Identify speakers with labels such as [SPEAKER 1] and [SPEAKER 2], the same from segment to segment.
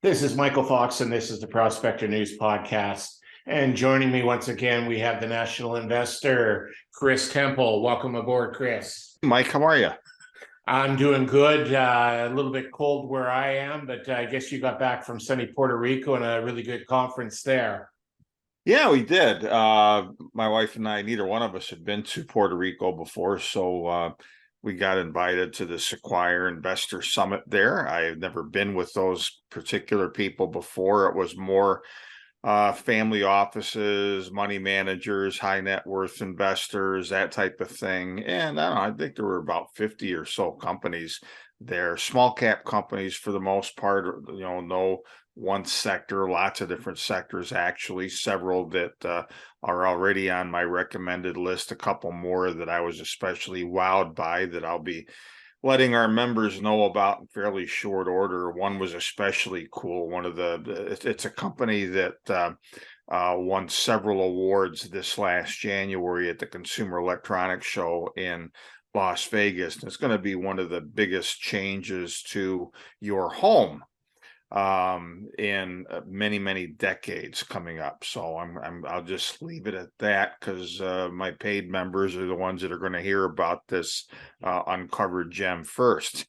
[SPEAKER 1] This is Michael Fox, and this is the Prospector News Podcast. And joining me once again, we have the national investor, Chris Temple. Welcome aboard, Chris.
[SPEAKER 2] Mike, how are you?
[SPEAKER 1] I'm doing good. A little bit cold where I am, but I guess you got back from sunny Puerto Rico and a really good conference there.
[SPEAKER 2] Yeah, we did. My wife and I, neither one of us had been to Puerto Rico before, so we got invited to the Sequire Investor Summit there. I had never been with those particular people before. It was more family offices, money managers, high net worth investors, that type of thing. And I don't know, I think there were about 50 or so companies there, small cap companies for the most part, no one sector, lots of different sectors, actually, several that are already on my recommended list, a couple more that I was especially wowed by that I'll be letting our members know about in fairly short order. One was especially cool. It's a company that won several awards this last January at the Consumer Electronics Show in Las Vegas. And it's going to be one of the biggest changes to your home in many decades coming up. So I'll just leave it at that, because my paid members are the ones that are going to hear about this uncovered gem first.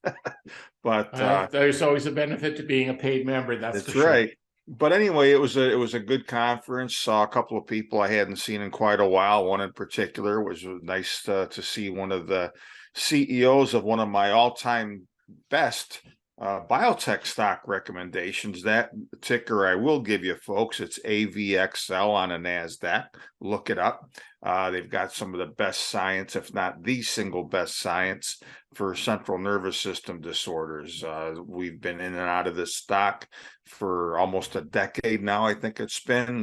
[SPEAKER 2] But
[SPEAKER 1] there's always a benefit to being a paid member. That's for
[SPEAKER 2] right.
[SPEAKER 1] Sure.
[SPEAKER 2] But anyway, it was a good conference. Saw a couple of people I hadn't seen in quite a while. One in particular was nice to see one of the CEOs of one of my all-time best biotech stock recommendations. That ticker I will give you, folks. It's AVXL on a NASDAQ. Look it up. They've got some of the best science, if not the single best science, for central nervous system disorders. We've been in and out of this stock for almost a decade now. I think it's been.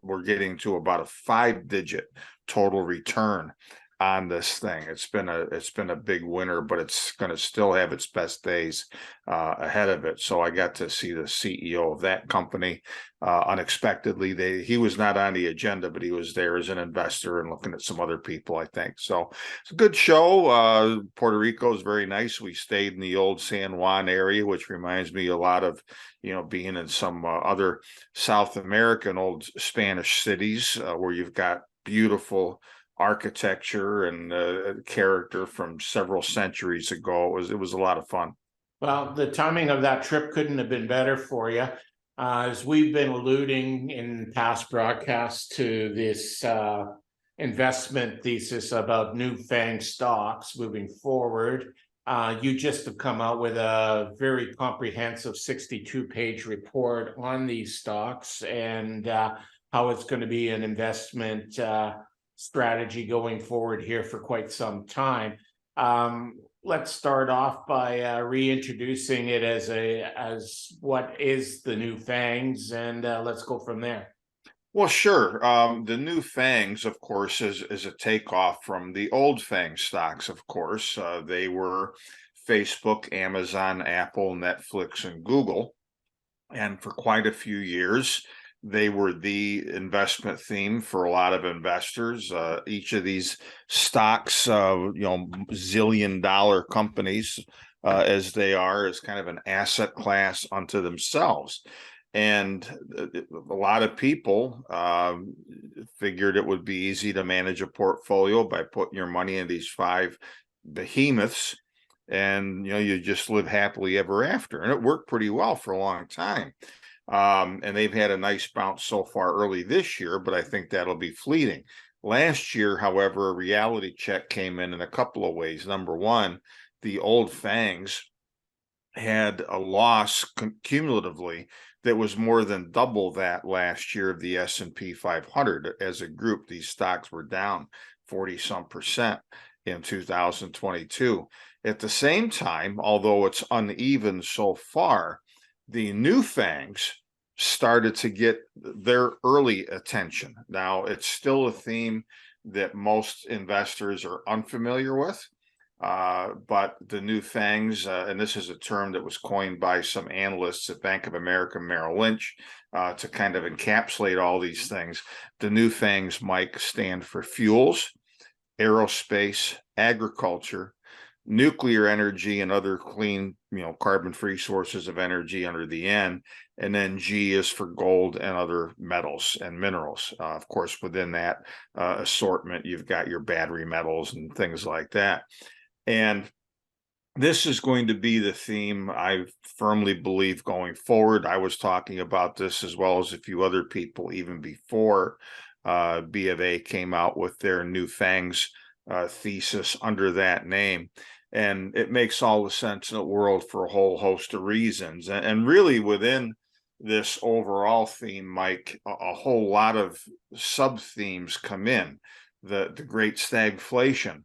[SPEAKER 2] We're getting to about a 5-digit total return on this thing. It's been a big winner, but it's going to still have its best days ahead of it. So I got to see the CEO of that company unexpectedly. He was not on the agenda, but he was there as an investor and looking at some other people, I think. So it's a good show. Puerto Rico is very nice. We stayed in the old San Juan area, which reminds me a lot of being in some other South American old Spanish cities where you've got beautiful architecture and character from several centuries ago. It was a lot of fun.
[SPEAKER 1] Well, the timing of that trip couldn't have been better for you. As we've been alluding in past broadcasts to this investment thesis about new FAANG stocks moving forward, you just have come out with a very comprehensive 62-page report on these stocks and how it's going to be an investment strategy going forward here for quite some time. Let's start off by reintroducing it as what is the new FAANGs, and let's go from there.
[SPEAKER 2] Well, sure. The new FAANGs, of course, is a takeoff from the old FAANG stocks. Of course, they were Facebook, Amazon, Apple, Netflix, and Google, and for quite a few years they were the investment theme for a lot of investors. Each of these stocks, zillion-dollar companies, as they are, is kind of an asset class unto themselves. And a lot of people figured it would be easy to manage a portfolio by putting your money in these 5 behemoths, and you just live happily ever after. And it worked pretty well for a long time. And they've had a nice bounce so far early this year, but I think that'll be fleeting. Last year, however, a reality check came in a couple of ways. Number one, the old FAANGs had a loss cumulatively that was more than double that last year of the S&P 500. As a group, these stocks were down 40-some% in 2022. At the same time, although it's uneven so far, the new FAANGs started to get their early attention. Now, it's still a theme that most investors are unfamiliar with, but the new FAANGs, and this is a term that was coined by some analysts at Bank of America Merrill Lynch to kind of encapsulate all these things. The new FAANGs, Mike, stand for fuels, aerospace, agriculture, nuclear energy and other clean, carbon-free sources of energy under the N. And then G is for gold and other metals and minerals. Of course, within that assortment, you've got your battery metals and things like that. And this is going to be the theme, I firmly believe, going forward. I was talking about this as well as a few other people even before B of A came out with their new FAANGs thesis under that name. And it makes all the sense in the world for a whole host of reasons. And really within this overall theme, Mike, a whole lot of sub-themes come in. The great stagflation,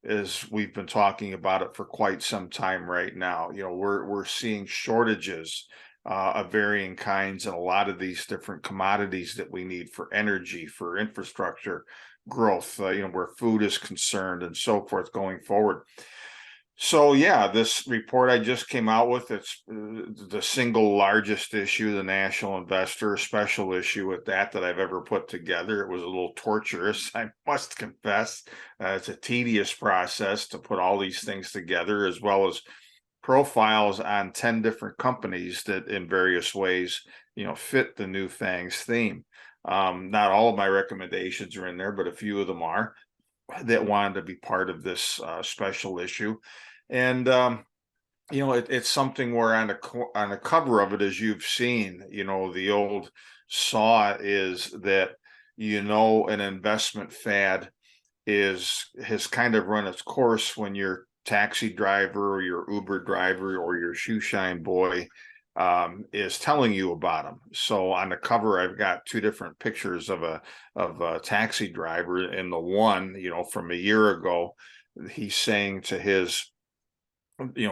[SPEAKER 2] as we've been talking about it for quite some time right now. We're seeing shortages of varying kinds and a lot of these different commodities that we need for energy, for infrastructure growth, where food is concerned and so forth going forward. So yeah, this report I just came out with, it's the single largest issue, the National Investor special issue at that I've ever put together. It was a little torturous, I must confess. It's a tedious process to put all these things together, as well as profiles on 10 different companies that in various ways, fit the new FAANGs theme. Not all of my recommendations are in there, but a few of them are, that wanted to be part of this special issue. And it's something where on the cover of it, as you've seen, the old saw is that an investment fad has kind of run its course when your taxi driver or your Uber driver or your shoe shine boy is telling you about them. So on the cover, I've got two different pictures of a taxi driver. And the one, from a year ago, he's saying to his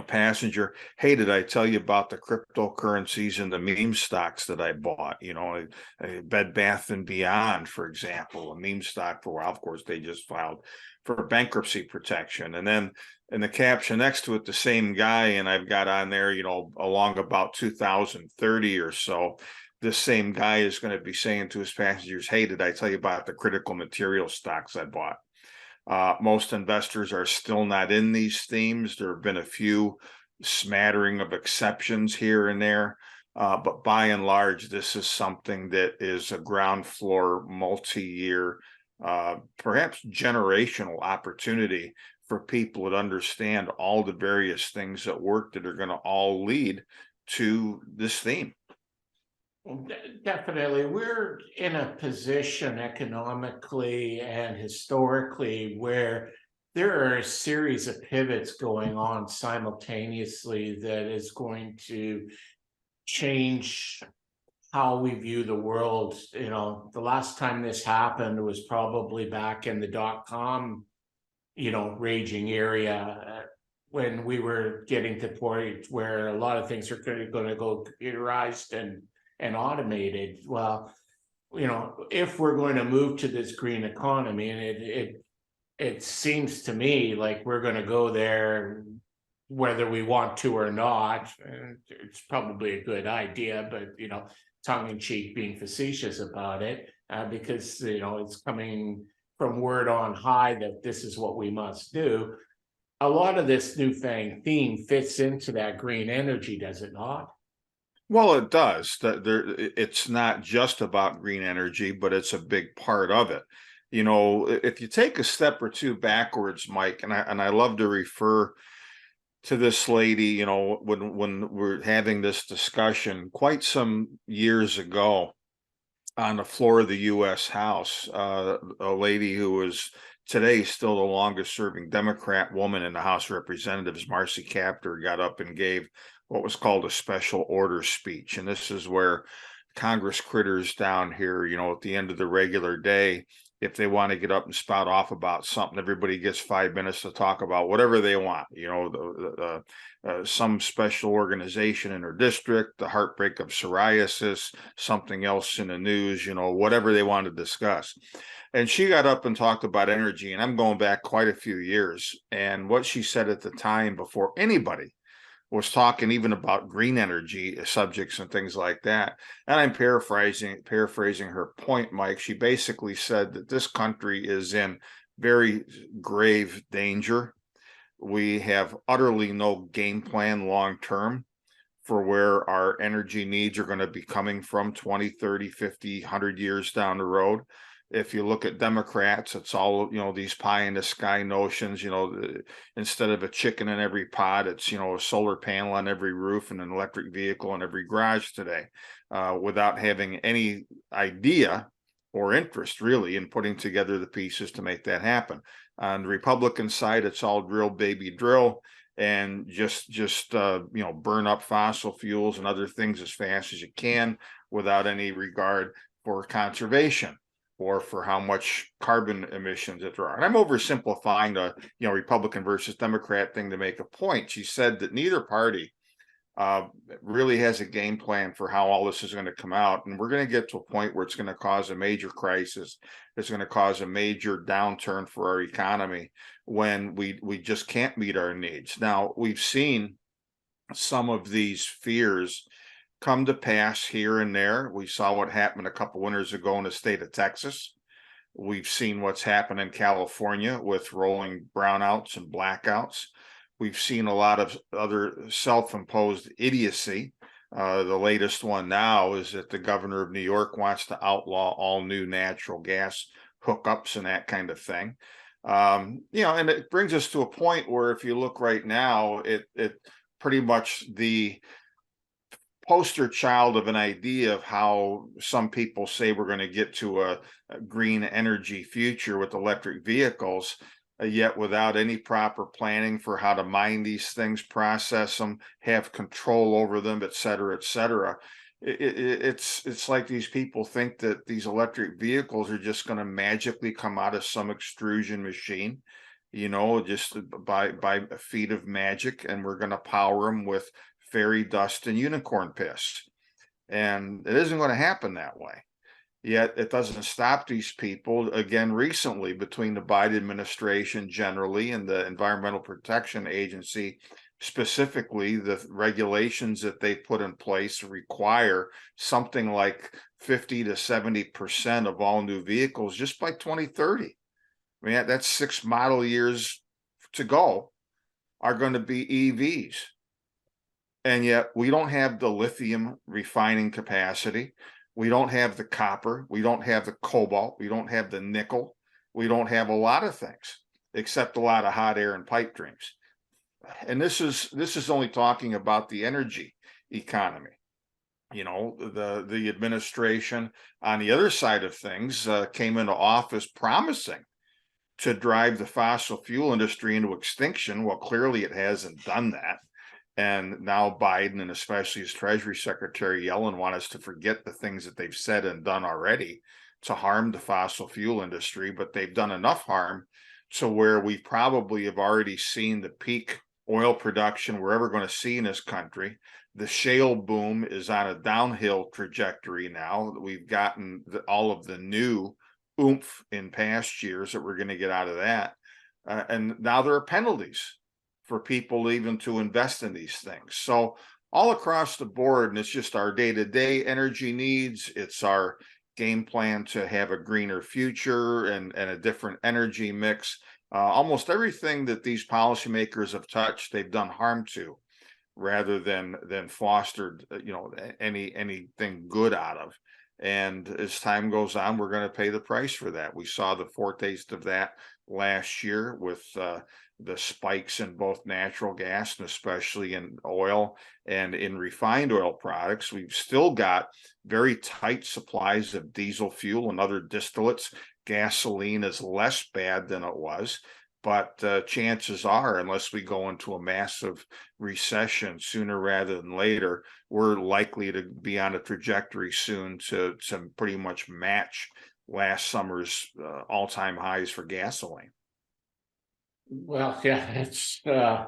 [SPEAKER 2] passenger, hey, did I tell you about the cryptocurrencies and the meme stocks that I bought? A Bed Bath and Beyond, for example, a meme stock for a while. Of course, they just filed for bankruptcy protection. And then in the caption next to it, the same guy, and I've got on there, along about 2030 or so, this same guy is going to be saying to his passengers, hey, did I tell you about the critical material stocks I bought? Most investors are still not in these themes. There have been a few smattering of exceptions here and there, but by and large, this is something that is a ground floor, multi-year, perhaps generational opportunity for people that understand all the various things that work that are going to all lead to this theme.
[SPEAKER 1] Definitely. We're in a position economically and historically where there are a series of pivots going on simultaneously that is going to change how we view the world. The last time this happened was probably back in the dot-com, raging area, when we were getting to the point where a lot of things are going to go computerized and automated. Well, if we're going to move to this green economy, and it seems to me like we're going to go there whether we want to or not. And it's probably a good idea, but tongue-in-cheek, being facetious about it, because it's coming from word on high that this is what we must do. A lot of this new FAANG theme fits into that green energy, does it not?
[SPEAKER 2] Well, it does. It's not just about green energy, but it's a big part of it. If you take a step or two backwards, Mike, and I love to refer to this lady, when we're having this discussion quite some years ago on the floor of the U.S. House, a lady who is today still the longest serving Democrat woman in the House of Representatives, Marcy Kaptur, got up and gave what was called a special order speech. And this is where Congress critters down here, at the end of the regular day, if they want to get up and spout off about something, everybody gets 5 minutes to talk about whatever they want, some special organization in their district, the heartbreak of psoriasis, something else in the news, whatever they want to discuss. And she got up and talked about energy, and I'm going back quite a few years. And what she said at the time, before anybody was talking even about green energy subjects and things like that, and I'm paraphrasing her point, Mike, she basically said that this country is in very grave danger, we have utterly no game plan long-term for where our energy needs are going to be coming from 20, 30, 50, 100 years down the road. If you look at Democrats, it's all, these pie in the sky notions, instead of a chicken in every pot, it's, a solar panel on every roof and an electric vehicle in every garage today, without having any idea or interest really in putting together the pieces to make that happen. On the Republican side, it's all drill, baby, drill, and just burn up fossil fuels and other things as fast as you can without any regard for conservation or for how much carbon emissions that there are. And I'm oversimplifying the Republican versus Democrat thing to make a point. She said that neither party really has a game plan for how all this is going to come out, and we're going to get to a point where it's going to cause a major crisis. It's going to cause a major downturn for our economy when we just can't meet our needs. Now, we've seen some of these fears come to pass here and there. We saw what happened a couple winters ago in the state of Texas. We've seen what's happened in California with rolling brownouts and blackouts. We've seen a lot of other self-imposed idiocy. The latest one now is that the governor of New York wants to outlaw all new natural gas hookups and that kind of thing. And it brings us to a point where if you look right now, it pretty much the poster child of an idea of how some people say we're going to get to a green energy future with electric vehicles, yet without any proper planning for how to mine these things, process them, have control over them, et cetera, et cetera. It's like these people think that these electric vehicles are just going to magically come out of some extrusion machine, just by a feat of magic, and we're going to power them with fairy dust and unicorn piss. And it isn't going to happen that way. Yet it doesn't stop these people. Again, recently, between the Biden administration generally and the Environmental Protection Agency specifically, the regulations that they put in place require something like 50 to 70% of all new vehicles just by 2030. I mean, that's 6 model years to go are going to be EVs. And yet we don't have the lithium refining capacity. We don't have the copper. We don't have the cobalt. We don't have the nickel. We don't have a lot of things except a lot of hot air and pipe dreams. And this is only talking about the energy economy. The administration on the other side of things came into office promising to drive the fossil fuel industry into extinction. Well, clearly it hasn't done that. And now Biden, and especially his Treasury Secretary Yellen, want us to forget the things that they've said and done already to harm the fossil fuel industry. But they've done enough harm to where we probably have already seen the peak oil production we're ever going to see in this country. The shale boom is on a downhill trajectory now. We've gotten all of the new oomph in past years that we're going to get out of that. And now there are penalties for people even to invest in these things. So all across the board, and it's just our day-to-day energy needs, it's our game plan to have a greener future and a different energy mix. Almost everything that these policymakers have touched, they've done harm to, rather than fostered, anything good out of. And as time goes on, we're going to pay the price for that. We saw the foretaste of that last year with the spikes in both natural gas and especially in oil and in refined oil products. We've still got very tight supplies of diesel fuel and other distillates. Gasoline is less bad than it was, but chances are, unless we go into a massive recession sooner rather than later, we're likely to be on a trajectory soon to pretty much match last summer's all-time highs for gasoline.
[SPEAKER 1] Well, yeah, it's the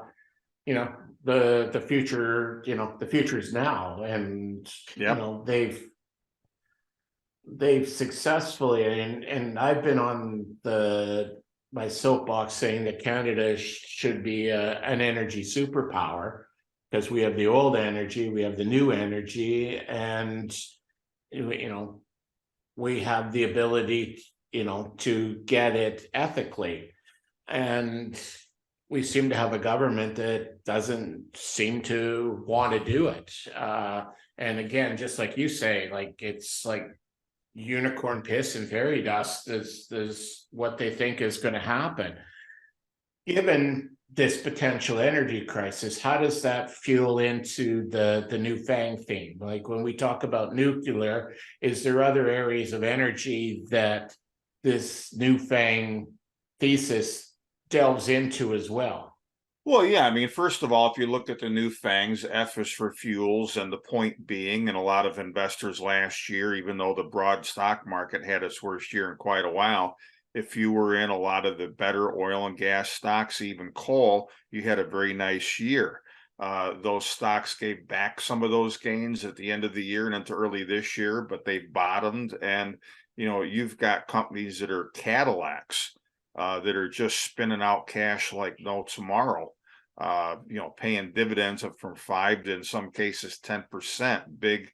[SPEAKER 1] future. The future is now, and
[SPEAKER 2] Yep.
[SPEAKER 1] they've successfully, and I've been on my soapbox saying that Canada should be an energy superpower, because we have the old energy, we have the new energy, and we have the ability to get it ethically. And we seem to have a government that doesn't seem to want to do it. And again, just like you say, like it's like unicorn piss and fairy dust is what they think is going to happen. Given this potential energy crisis, how does that fuel into the new FAANG theme? Like when we talk about nuclear, is there other areas of energy that this new FAANG thesis delves into as well?
[SPEAKER 2] Well, yeah, I mean, first of all, if you look at the new FANGs, F is for fuels, and the point being, and a lot of investors last year, even though the broad stock market had its worst year in quite a while, if you were in a lot of the better oil and gas stocks, even coal, you had a very nice year. Those stocks gave back some of those gains at the end of the year and into early this year, but they've bottomed. And, you know, you've got companies that are Cadillacs that are just spinning out cash like no tomorrow. You know, paying dividends of from 5 to in some cases 10%. Big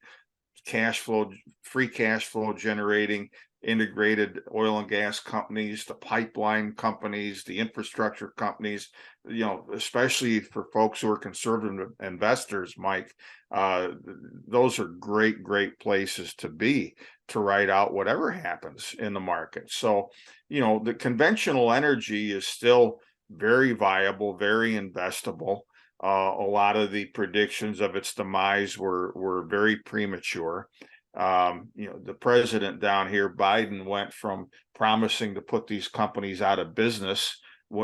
[SPEAKER 2] cash flow, free cash flow generating integrated oil and gas companies, the pipeline companies, the infrastructure companies, you know, especially for folks who are conservative investors, Mike, those are great places to be to ride out whatever happens in the market. So, you know, the conventional energy is still very viable, very investable. A lot of the predictions of its demise were very premature. You know, the president down here, Biden, went from promising to put these companies out of business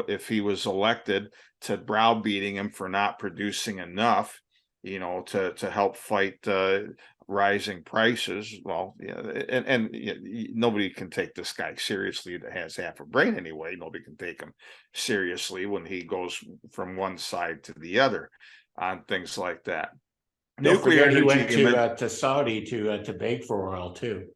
[SPEAKER 2] if he was elected to browbeating him for not producing enough, you know, to help fight rising prices. Well, yeah, and you know, nobody can take this guy seriously that has half a brain anyway. Nobody can take him seriously when he goes from one side to the other on things like that.
[SPEAKER 1] Don't
[SPEAKER 2] Nuclear
[SPEAKER 1] forget he
[SPEAKER 2] energy,
[SPEAKER 1] went to Saudi to beg for oil too.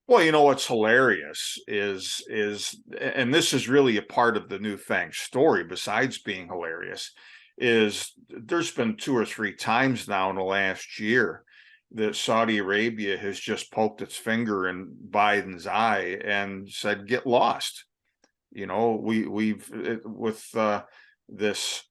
[SPEAKER 2] well, you know what's hilarious and this is really a part of the new FANG story, besides being hilarious, is there's been 2 or 3 times now in the last year that Saudi Arabia has just poked its finger in Biden's eye and said, "Get lost." You know, we've with this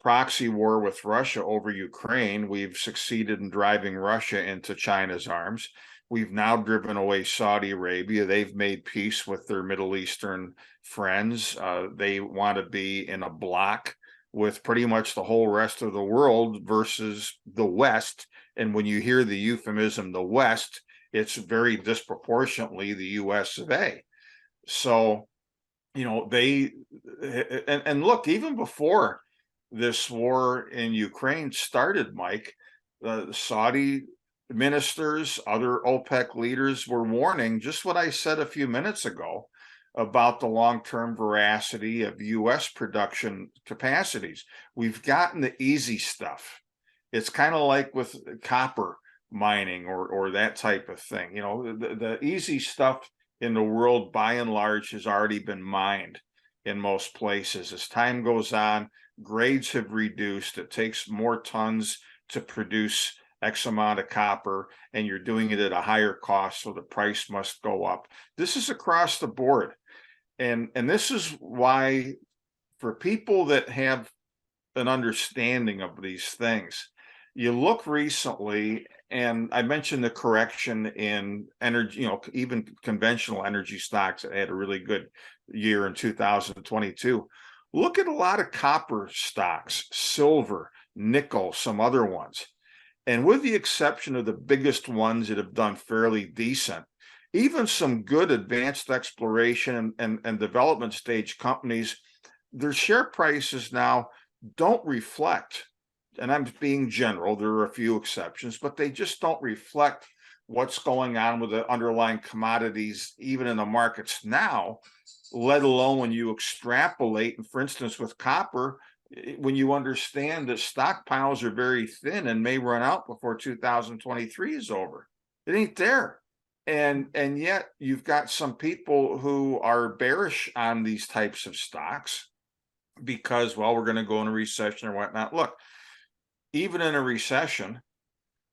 [SPEAKER 2] proxy war with Russia over Ukraine, we've succeeded in driving Russia into China's arms. We've now driven away Saudi Arabia. They've made peace with their Middle Eastern friends. They want to be in a block with pretty much the whole rest of the world versus the West. And when you hear the euphemism, the West, it's very disproportionately the US of A. So, you know, and look, even before this war in Ukraine started, Mike, Saudi ministers, other OPEC leaders were warning just what I said a few minutes ago about the long-term veracity of U.S. production capacities. We've gotten the easy stuff. It's kind of like with copper mining or that type of thing. You know, the easy stuff in the world, by and large, has already been mined in most places. As time goes on, grades have reduced. It takes more tons to produce X amount of copper, and you're doing it at a higher cost, so the price must go up. This is across the board. And this is why, for people that have an understanding of these things, you look recently, and I mentioned the correction in energy, you know, even conventional energy stocks that had a really good year in 2022. Look at a lot of copper stocks, silver, nickel, some other ones. And with the exception of the biggest ones that have done fairly decent, even some good advanced exploration and development stage companies, their share prices now don't reflect, and I'm being general, there are a few exceptions, but they just don't reflect what's going on with the underlying commodities, even in the markets now, let alone when you extrapolate. And for instance, with copper, when you understand that stockpiles are very thin and may run out before 2023 is over, it ain't there. And yet you've got some people who are bearish on these types of stocks because, well, we're going to go in a recession or whatnot. Look, even in a recession,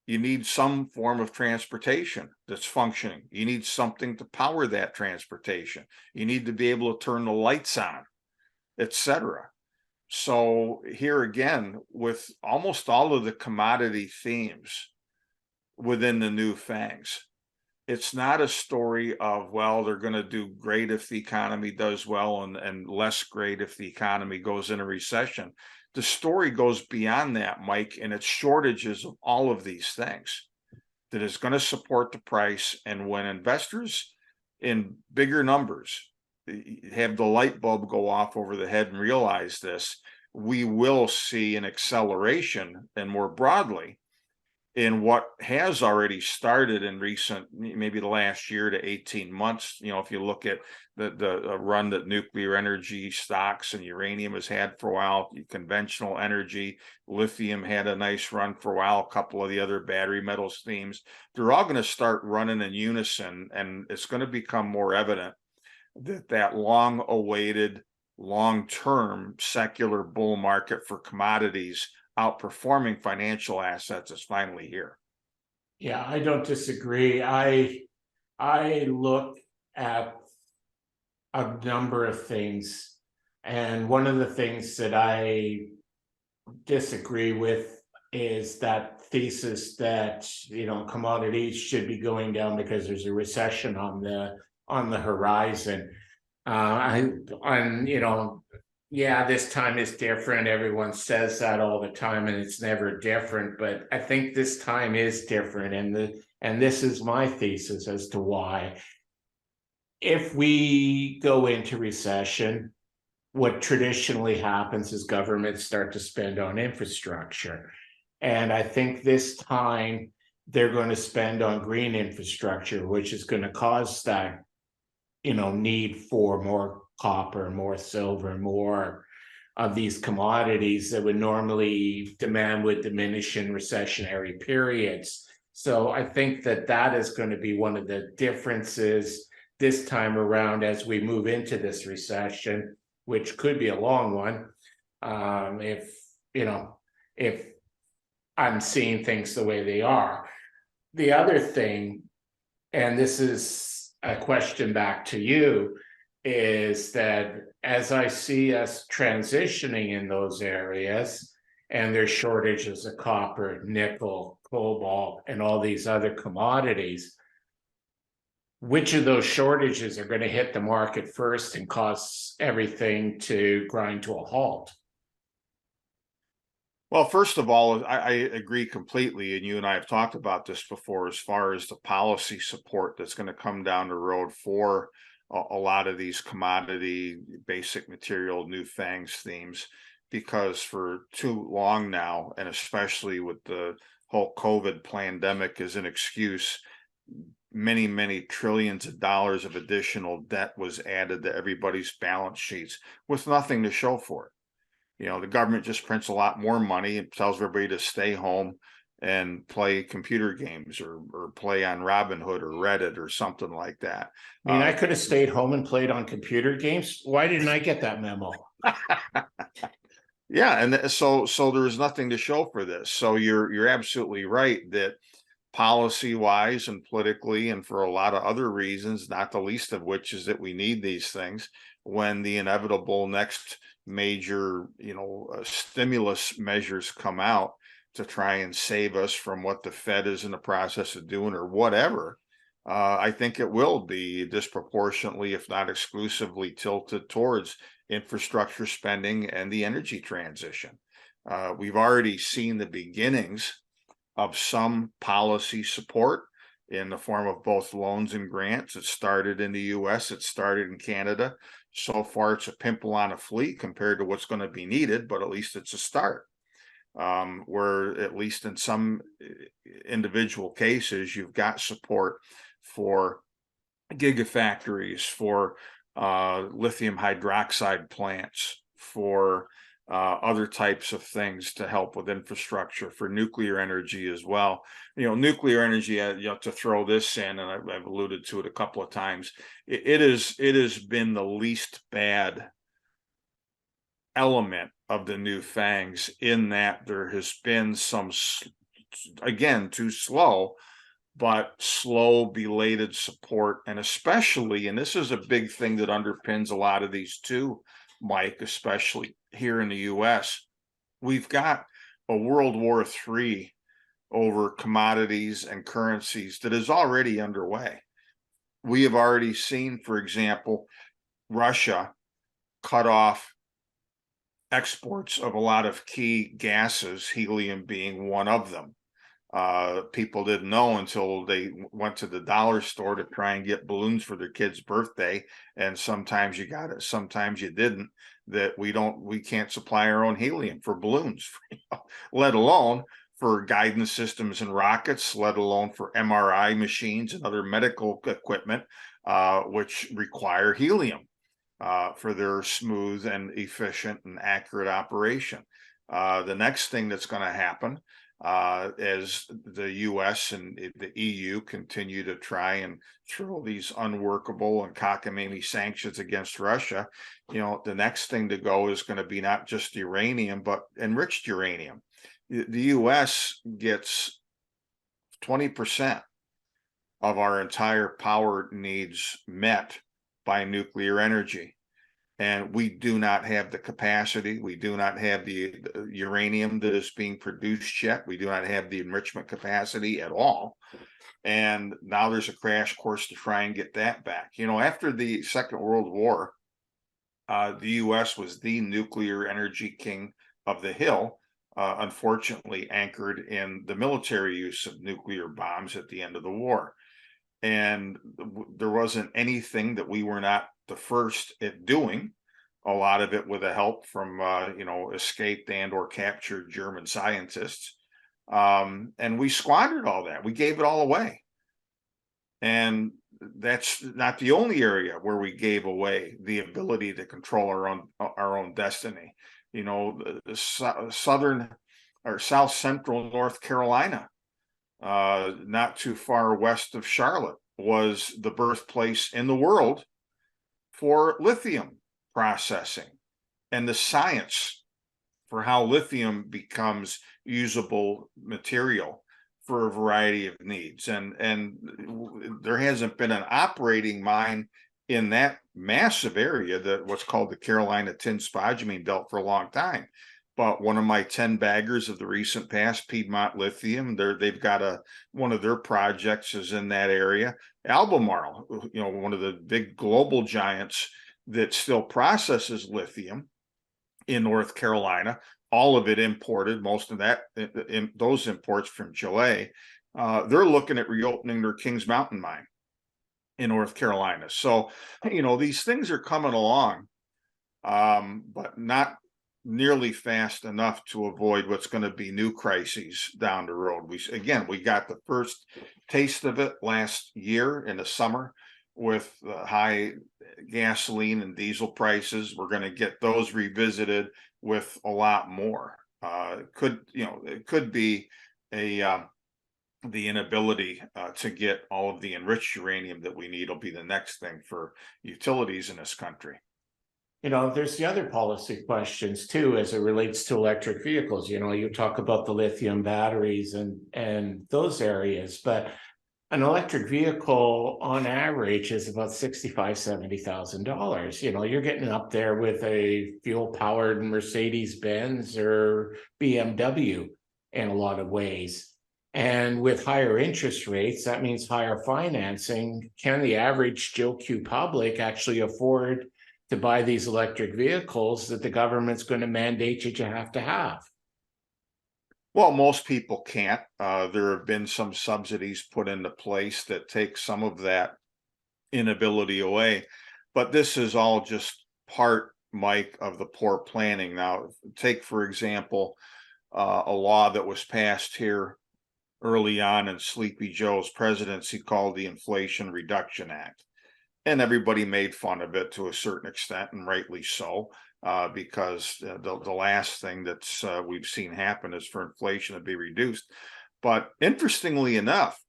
[SPEAKER 2] you need some form of transportation that's functioning. You need something to power that transportation. You need to be able to turn the lights on, etc. So here again, with almost all of the commodity themes within the new FAANGs, it's not a story of, well, they're going to do great if the economy does well and less great if the economy goes in a recession. The story goes beyond that, Mike, and it's shortages of all of these things that is going to support the price. And when investors in bigger numbers have the light bulb go off over the head and realize this, we will see an acceleration, and more broadly, in what has already started in recent, maybe the last year to 18 months. You know, if you look at the run that nuclear energy stocks and uranium has had for a while, conventional energy, lithium had a nice run for a while, a couple of the other battery metals themes, they're all going to start running in unison, and it's going to become more evident that that long awaited, long-term secular bull market for commodities outperforming financial assets is finally here.
[SPEAKER 1] Yeah, I don't disagree. I look at a number of things, and one of the things that I disagree with is that thesis that, you know, commodities should be going down because there's a recession on the horizon. You know, yeah, this time is different. Everyone says that all the time, and it's never different. But I think this time is different, and this is my thesis as to why. If we go into recession, what traditionally happens is governments start to spend on infrastructure. And I think this time they're going to spend on green infrastructure, which is going to cause that, you know, need for more copper, more silver, more of these commodities that would normally demand would diminish in recessionary periods. So I think that that is going to be one of the differences this time around as we move into this recession, which could be a long one. If, you know, if I'm seeing things the way they are. The other thing, and this is a question back to you, is that as I see us transitioning in those areas, and there's shortages of copper, nickel, cobalt, and all these other commodities, which of those shortages are going to hit the market first and cause everything to grind to a halt?
[SPEAKER 2] Well, first of all, I agree completely, and you and I have talked about this before, as far as the policy support that's going to come down the road for a lot of these commodity, basic material, new FAANGs themes, because for too long now, and especially with the whole COVID pandemic as an excuse, many, many trillions of dollars of additional debt was added to everybody's balance sheets with nothing to show for it. You know, the government just prints a lot more money and tells everybody to stay home and play computer games or play on Robinhood or Reddit or something like that.
[SPEAKER 1] I mean, I could have stayed home and played on computer games. Why didn't I get that memo?
[SPEAKER 2] Yeah, and so there's nothing to show for this. So you're absolutely right that policy wise and politically, and for a lot of other reasons, not the least of which is that we need these things when the inevitable next major, stimulus measures come out to try and save us from what the Fed is in the process of doing or whatever. I think it will be disproportionately, if not exclusively, tilted towards infrastructure spending and the energy transition. We've already seen the beginnings of some policy support in the form of both loans and grants. It started in the US, it started in Canada. So far, it's a pimple on a fleet compared to what's going to be needed, but at least it's a start. Where at least in some individual cases, you've got support for gigafactories, for lithium hydroxide plants, for other types of things to help with infrastructure, for nuclear energy as well. Nuclear energy, to throw this in, and I've alluded to it a couple of times, it has been the least bad element of the new FAANGs, in that there has been some, again, too slow, but slow, belated support. And especially, and this is a big thing that underpins a lot of these too, Mike, especially here in the US, we've got a World War III over commodities and currencies that is already underway. We have already seen, for example, Russia cut off exports of a lot of key gases, helium being one of them. People didn't know until they went to the dollar store to try and get balloons for their kid's birthday, and sometimes you got it, sometimes you didn't. That we can't supply our own helium for balloons, let alone for guidance systems and rockets, let alone for MRI machines and other medical equipment, which require helium for their smooth and efficient and accurate operation. The next thing that's going to happen as the US and the EU continue to try and throw these unworkable and cockamamie sanctions against Russia, the next thing to go is going to be not just uranium, but enriched uranium. The US gets 20% of our entire power needs met by nuclear energy. And we do not have the capacity. We do not have the uranium that is being produced yet. We do not have the enrichment capacity at all. And now there's a crash course to try and get that back. After the Second World War, the US was the nuclear energy king of the hill, unfortunately anchored in the military use of nuclear bombs at the end of the war. And there wasn't anything that we were not the first at doing, a lot of it with the help from escaped and or captured German scientists, and we squandered all that. We gave it all away, and that's not the only area where we gave away the ability to control our own destiny. The southern or south central North Carolina, not too far west of Charlotte, was the birthplace in the world for lithium processing and the science for how lithium becomes usable material for a variety of needs. And there hasn't been an operating mine in that massive area, that what's called the Carolina Tin Spodumene Belt, for a long time. But one of my 10 baggers of the recent past, Piedmont Lithium, they've got one of their projects is in that area. Albemarle, one of the big global giants that still processes lithium in North Carolina, all of it imported, most of that, those imports from Chile. They're looking at reopening their Kings Mountain mine in North Carolina. So, these things are coming along, but not nearly fast enough to avoid what's going to be new crises down the road. We got the first taste of it last year in the summer with high gasoline and diesel prices. We're going to get those revisited with a lot more. It could be the inability to get all of the enriched uranium that we need will be the next thing for utilities in this country.
[SPEAKER 1] There's the other policy questions too, as it relates to electric vehicles. You talk about the lithium batteries and those areas, but an electric vehicle on average is about $65,000-$70,000. You're getting up there with a fuel-powered Mercedes-Benz or BMW in a lot of ways. And with higher interest rates, that means higher financing. Can the average Joe Q public actually afford to buy these electric vehicles that the government's going to mandate you have to have?
[SPEAKER 2] Well, most people can't. There have been some subsidies put into place that take some of that inability away. But this is all just part, Mike, of the poor planning. Now, take, for example, a law that was passed here early on in Sleepy Joe's presidency called the Inflation Reduction Act. And everybody made fun of it to a certain extent, and rightly so, because the last thing that's we've seen happen is for inflation to be reduced. But interestingly enough,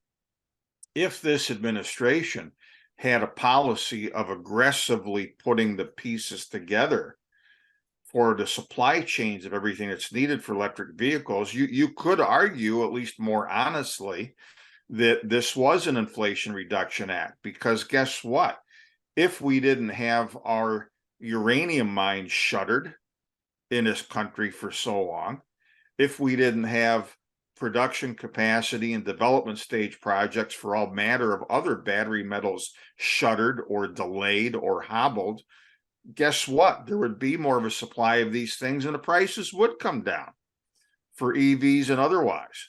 [SPEAKER 2] if this administration had a policy of aggressively putting the pieces together for the supply chains of everything that's needed for electric vehicles, you could argue, at least more honestly, that this was an Inflation Reduction Act. Because guess what? If we didn't have our uranium mines shuttered, in this country for so long if we didn't have production capacity and development stage projects for all manner of other battery metals shuttered or delayed or hobbled. Guess what? There would be more of a supply of these things and the prices would come down for EVs and otherwise.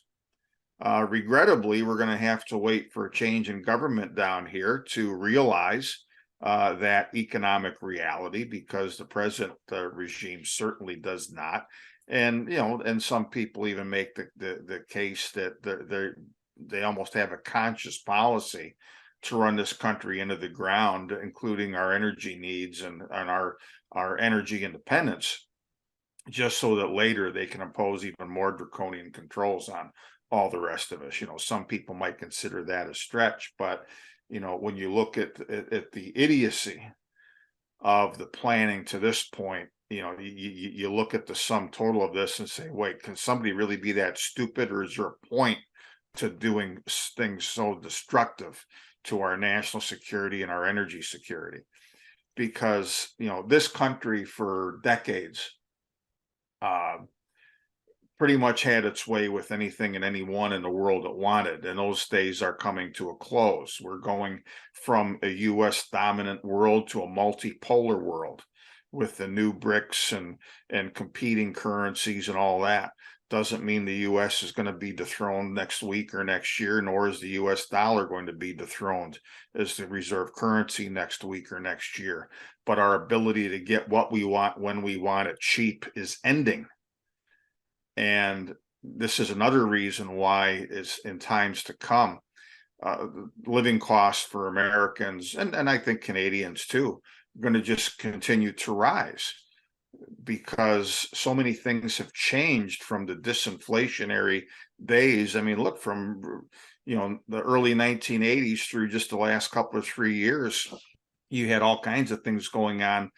[SPEAKER 2] Regrettably, we're going to have to wait for a change in government down here to realize that economic reality, because the present regime certainly does not. And and some people even make the case that they almost have a conscious policy to run this country into the ground, including our energy needs and our energy independence, just so that later they can impose even more draconian controls on all the rest of us. Some people might consider that a stretch, but when you look at the idiocy of the planning to this point, you look at the sum total of this and say, wait, can somebody really be that stupid, or is there a point to doing things so destructive to our national security and our energy security? Because this country for decades pretty much had its way with anything and anyone in the world it wanted, and those days are coming to a close. We're going from a U.S. dominant world to a multipolar world with the new BRICS and competing currencies and all that. Doesn't mean the U.S. is going to be dethroned next week or next year, nor is the U.S. dollar going to be dethroned as the reserve currency next week or next year. But our ability to get what we want when we want it cheap is ending. And this is another reason why is in times to come, living costs for Americans and I think Canadians too, are going to just continue to rise, because so many things have changed from the disinflationary days. I mean, look, from the early 1980s through just the last couple of 3 years, you had all kinds of things going on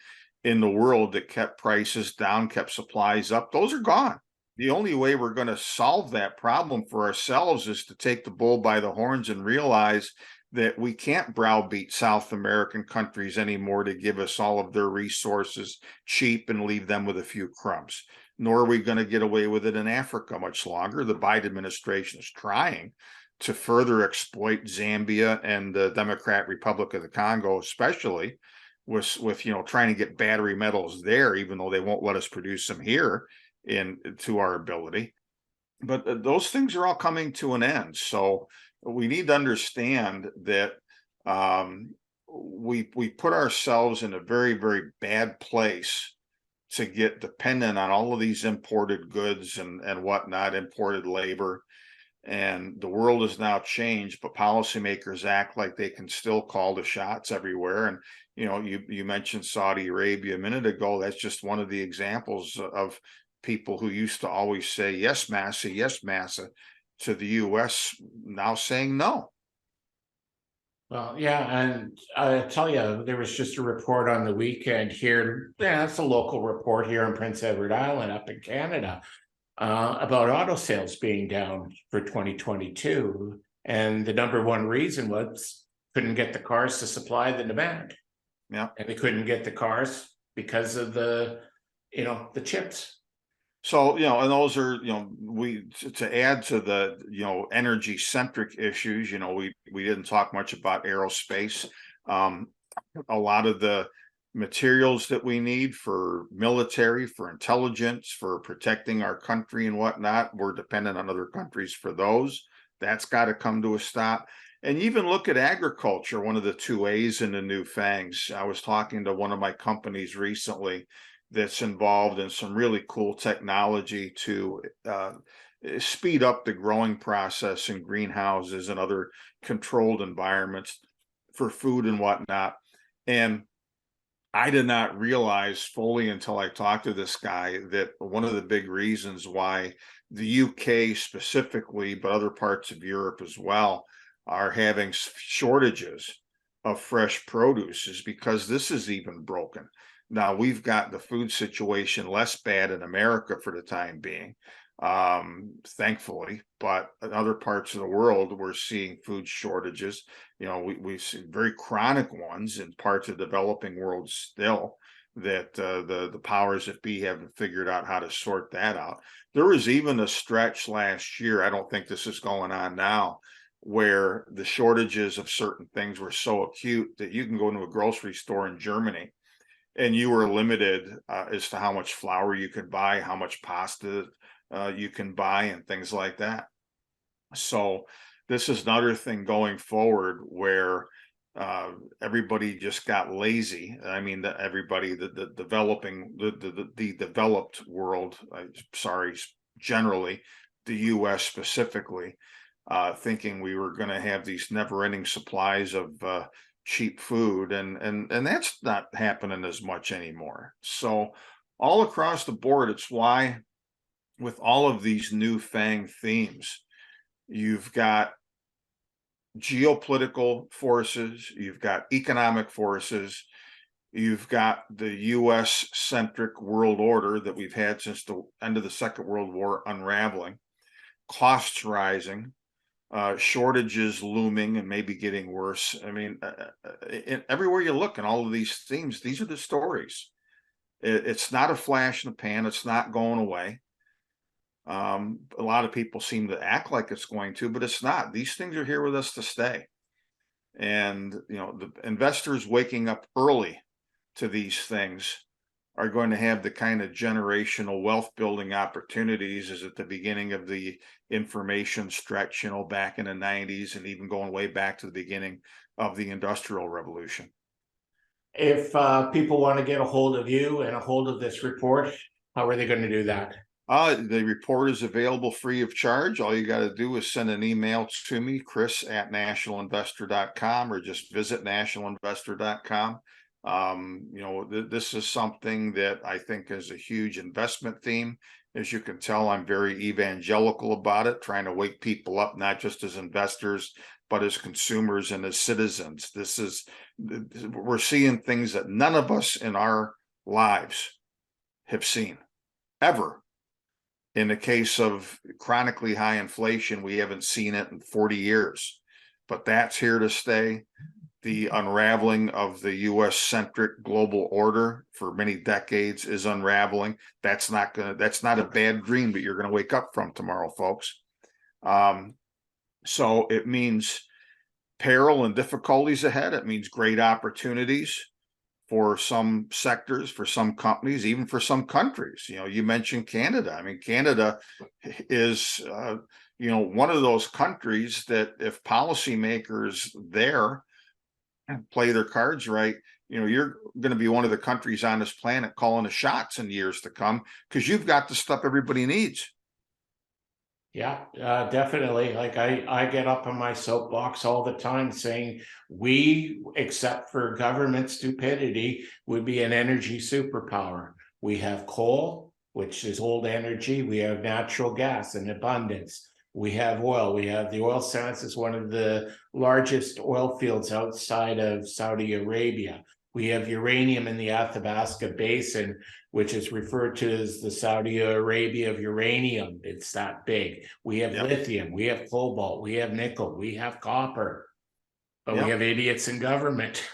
[SPEAKER 2] in the world that kept prices down, kept supplies up. Those are gone. The only way we're going to solve that problem for ourselves is to take the bull by the horns and realize that we can't browbeat South American countries anymore to give us all of their resources cheap and leave them with a few crumbs. Nor are we going to get away with it in Africa much longer. The Biden administration is trying to further exploit Zambia and the Democratic Republic of the Congo, especially with trying to get battery metals there, even though they won't let us produce them here to our ability. But those things are all coming to an end. So we need to understand that we put ourselves in a very, very bad place to get dependent on all of these imported goods and whatnot, imported labor. And the world has now changed, but policymakers act like they can still call the shots everywhere. And you mentioned Saudi Arabia a minute ago. That's just one of the examples of people who used to always say yes, massa to the U.S. now saying no.
[SPEAKER 1] Well, yeah, and I tell you, there was just a report on the weekend here. Yeah, it's a local report here in Prince Edward Island up in Canada about auto sales being down for 2022. And the number one reason was couldn't get the cars to supply the demand.
[SPEAKER 2] Yeah.
[SPEAKER 1] And they couldn't get the cars because of the chips.
[SPEAKER 2] So, and those are, we to add to the, energy centric issues, we didn't talk much about aerospace. A lot of the materials that we need for military, for intelligence, for protecting our country and whatnot, we're dependent on other countries for those. That's got to come to a stop. And even look at agriculture, one of the 2 A's in the new FAANGs. I was talking to one of my companies recently that's involved in some really cool technology to speed up the growing process in greenhouses and other controlled environments for food and whatnot. And I did not realize fully until I talked to this guy that one of the big reasons why the UK specifically, but other parts of Europe as well, are having shortages of fresh produce is because this is even broken. Now we've got the food situation less bad in America for the time being, thankfully, but in other parts of the world, we're seeing food shortages. We see very chronic ones in parts of the developing world still. that the powers that be haven't figured out how to sort that out. There was even a stretch last year, I don't think this is going on now, where the shortages of certain things were so acute that you can go into a grocery store in Germany and you were limited as to how much flour you could buy, how much pasta you can buy, and things like that. So this is another thing going forward where everybody just got lazy. I mean, everybody, the developing, the developed world, sorry, generally, the U.S. specifically, thinking we were going to have these never-ending supplies of cheap food, and that's not happening as much anymore. So all across the board, it's why with all of these new FAANG themes, you've got geopolitical forces, you've got economic forces, you've got the US centric world order that we've had since the end of the Second World War unraveling, costs rising, shortages looming and maybe getting worse. I mean, everywhere you look in all of these themes, these are the stories. It's not a flash in the pan, it's not going away. A lot of people seem to act like it's going to, but it's not. These things are here with us to stay. And, you know, the investors waking up early to these things are going to have the kind of generational wealth building opportunities as at the beginning of the information stretch, you know, back in the 90s and even going way back to the beginning of the Industrial Revolution.
[SPEAKER 1] If people want to get a hold of you and a hold of this report, how are they going to do that?
[SPEAKER 2] The report is available free of charge. All you got to do is send an email to me, chris@nationalinvestor.com, or just visit nationalinvestor.com. You know, this is something that I think is a huge investment theme. As you can tell, I'm very evangelical about it, trying to wake people up, not just as investors, but as consumers and as citizens. We're seeing things that none of us in our lives have seen ever. In the case of chronically high inflation, we haven't seen it in 40 years, but that's here to stay. The unraveling of the US centric global order for many decades is unraveling. That's not a bad dream that you're going to wake up from tomorrow, folks. So it means peril and difficulties ahead. It means great opportunities for some sectors, for some companies, even for some countries. You know, you mentioned Canada. I mean, Canada is, you know, one of those countries that if policymakers there play their cards right, you know, you're going to be one of the countries on this planet calling the shots in years to come because you've got the stuff everybody needs.
[SPEAKER 1] Yeah, definitely. Like I get up on my soapbox all the time saying we, except for government stupidity, would be an energy superpower. We have coal, which is old energy. We have natural gas in abundance. We have oil. We have the oil sands is one of the largest oil fields outside of Saudi Arabia. We have uranium in the Athabasca Basin, which is referred to as the Saudi Arabia of uranium. It's that big. We have lithium, we have cobalt, we have nickel, we have copper, but we have idiots in government.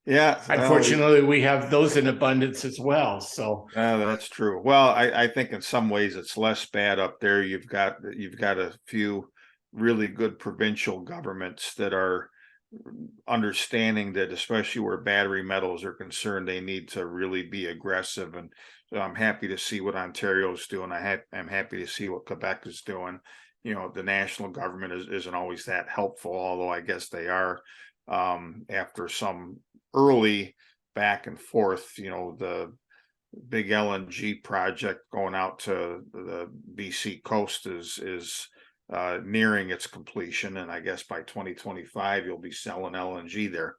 [SPEAKER 2] Yeah.
[SPEAKER 1] Unfortunately, we have those in abundance as well. So
[SPEAKER 2] that's true. Well, I think in some ways it's less bad up there. You've got a few really good provincial governments that are understanding that, especially where battery metals are concerned, they need to really be aggressive. And so I'm happy to see what Ontario is doing. I'm happy to see what Quebec is doing. You know, the national government isn't always that helpful, although I guess they are after some early back and forth. You know, the big LNG project going out to the BC coast is nearing its completion, and I guess by 2025 you'll be selling LNG there.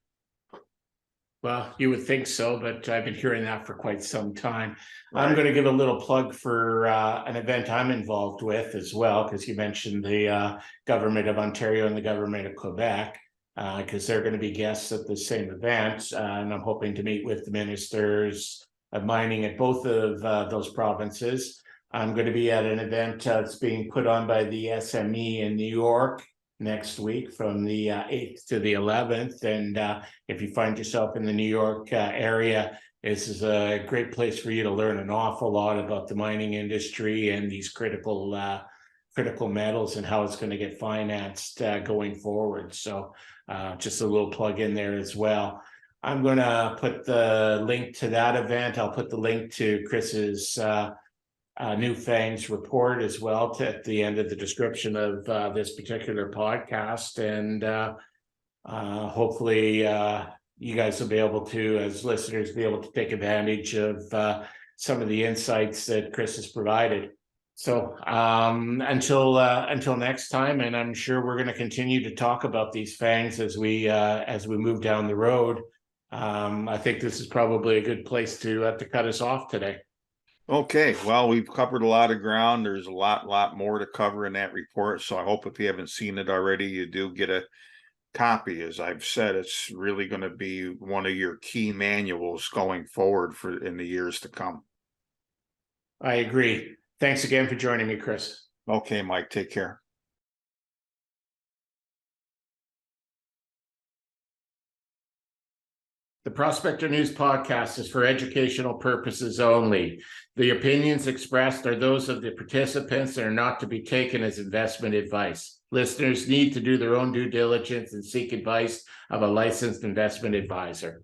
[SPEAKER 1] Well, you would think so, but I've been hearing that for quite some time. Right. I'm going to give a little plug for an event I'm involved with as well, because you mentioned the government of Ontario and the government of Quebec, because they're going to be guests at the same event, and I'm hoping to meet with the ministers of mining at both of those provinces. I'm going to be at an event that's being put on by the SME in New York next week from the 8th to the 11th. And if you find yourself in the New York area, this is a great place for you to learn an awful lot about the mining industry and these critical metals and how it's going to get financed going forward. So just a little plug in there as well. I'm going to put the link to that event. I'll put the link to Chris's new FAANG's report as well at the end of the description of this particular podcast. And hopefully you guys will be able to, as listeners, be able to take advantage of some of the insights that Chris has provided. So until next time, and I'm sure we're going to continue to talk about these FAANGs as we move down the road. I think this is probably a good place to cut us off today.
[SPEAKER 2] Okay, well, we've covered a lot of ground. There's a lot more to cover in that report. So I hope if you haven't seen it already, you do get a copy. As I've said, it's really going to be one of your key manuals going forward in the years to come.
[SPEAKER 1] I agree. Thanks again for joining me, Chris.
[SPEAKER 2] Okay, Mike, take care.
[SPEAKER 1] The Prospector News podcast is for educational purposes only. The opinions expressed are those of the participants and are not to be taken as investment advice. Listeners need to do their own due diligence and seek advice of a licensed investment advisor.